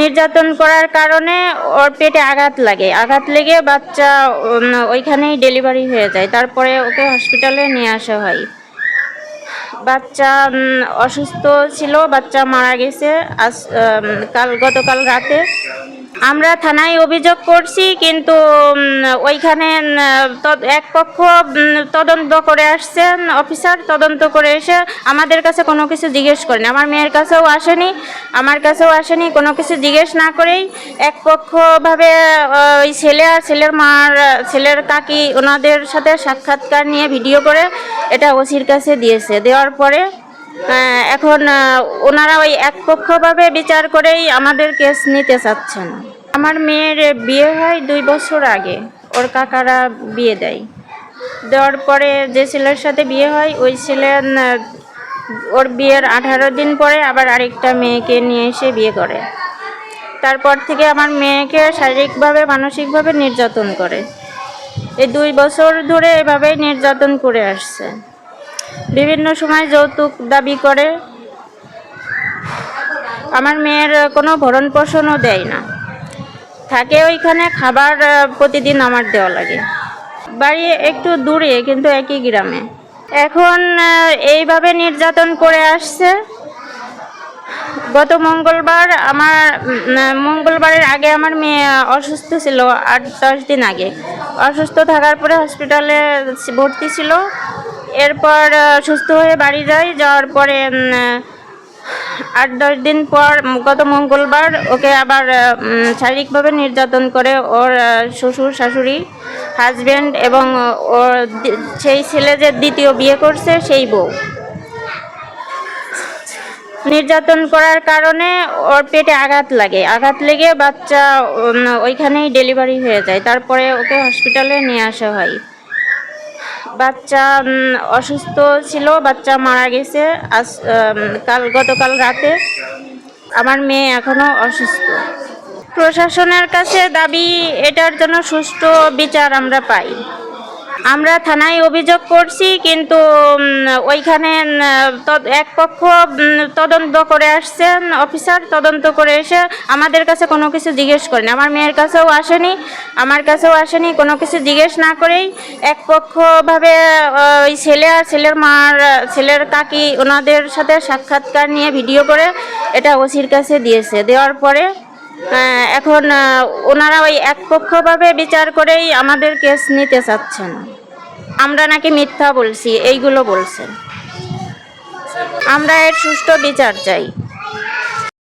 নির্যাতন করার কারণে ওর পেটে আঘাত লেগে বাচ্চা ওইখানেই ডেলিভারি হয়ে যায়। তারপরে ওকে হসপিটালে নিয়ে আসা হয়। বাচ্চা অসুস্থ ছিল, বাচ্চা মারা গেছে গতকাল রাতে। আমরা থানায় অভিযোগ করছি, কিন্তু ওইখানে এক পক্ষ তদন্ত করে আসছেন, অফিসার তদন্ত করে এসে আমাদের কাছে কোনো কিছু জিজ্ঞেস করেনি। আমার মেয়ের কাছেও আসেনি, আমার কাছেও আসেনি। কোনো কিছু জিজ্ঞেস না করেই একপক্ষভাবে ওই ছেলে আর ছেলের কাকি ওনাদের সাথে সাক্ষাৎকার নিয়ে ভিডিও করে এটা ওসির কাছে দিয়েছে। দেওয়ার পরে এখন ওনারা ওই একপক্ষভাবে বিচার করেই আমাদের কেস নিতে চাচ্ছেন। আমার মেয়ের বিয়ে হয় 2 বছর আগে, ওর কাকারা বিয়ে দেওয়ার পরে যে ছেলের সাথে বিয়ে হয় ওই ছেলে ওর বিয়ের 18 দিন পরে আবার আরেকটা মেয়েকে নিয়ে এসে বিয়ে করে। তারপর থেকে আমার মেয়েকে শারীরিকভাবে মানসিকভাবে নির্যাতন করে। এই 2 বছর ধরে এভাবেই নির্যাতন করে আসছে। বিভিন্ন সময় যৌতুক দাবি করে। আমার মেয়ের কোনো ভরণ পোষণও দেয় না, থাকে ওইখানে। খাবার প্রতিদিন আমার দেওয়া লাগে। বাড়ি একটু দূরে, কিন্তু একই গ্রামে। এখন এইভাবে নির্যাতন করে আসছে। গত মঙ্গলবারের আগে আমার মেয়ে অসুস্থ ছিল, 8-10 দিন আগে। অসুস্থ থাকার পরে হসপিটালে ভর্তি ছিল। এরপর সুস্থ হয়ে বাড়ি যাওয়ার পরে 8-10 দিন পর গত মঙ্গলবার ওকে আবার শারীরিকভাবে নির্যাতন করে ওর শ্বশুর শাশুড়ি, হাজব্যান্ড এবং ওর সেই ছেলে যে দ্বিতীয় বিয়ে করছে সেই বউ। নির্যাতন করার কারণে ওর পেটে আঘাত লেগে বাচ্চা ওইখানেই ডেলিভারি হয়ে যায়। তারপরে ওকে হসপিটালে নিয়ে আসা হয়। বাচ্চা অসুস্থ ছিল, বাচ্চা মারা গেছে গতকাল রাতে। আমার মেয়ে এখনো অসুস্থ। প্রশাসনের কাছে দাবি এটার জন্য সুষ্ঠু বিচার আমরা পাই। আমরা থানায় অভিযোগ করছি, কিন্তু ওইখানে এক পক্ষ তদন্ত করে আসছেন, অফিসার তদন্ত করে এসে আমাদের কাছে কোনো কিছু জিজ্ঞেস করেনি। আমার মেয়ের কাছেও আসেনি, আমার কাছেও আসেনি। কোনো কিছু জিজ্ঞেস না করেই একপক্ষভাবে ওই ছেলে আর ছেলের কাকি ওনাদের সাথে সাক্ষাৎকার নিয়ে ভিডিও করে এটা ওসির কাছে দিয়েছে। দেওয়ার পরে এখন ওনারা ওই একপক্ষভাবে বিচার করেই আমাদের কেস নিতে চাচ্ছেন। আমরা নাকি মিথ্যা বলছি, এইগুলো বলছেন। আমরা এর সুষ্ঠু বিচার চাই।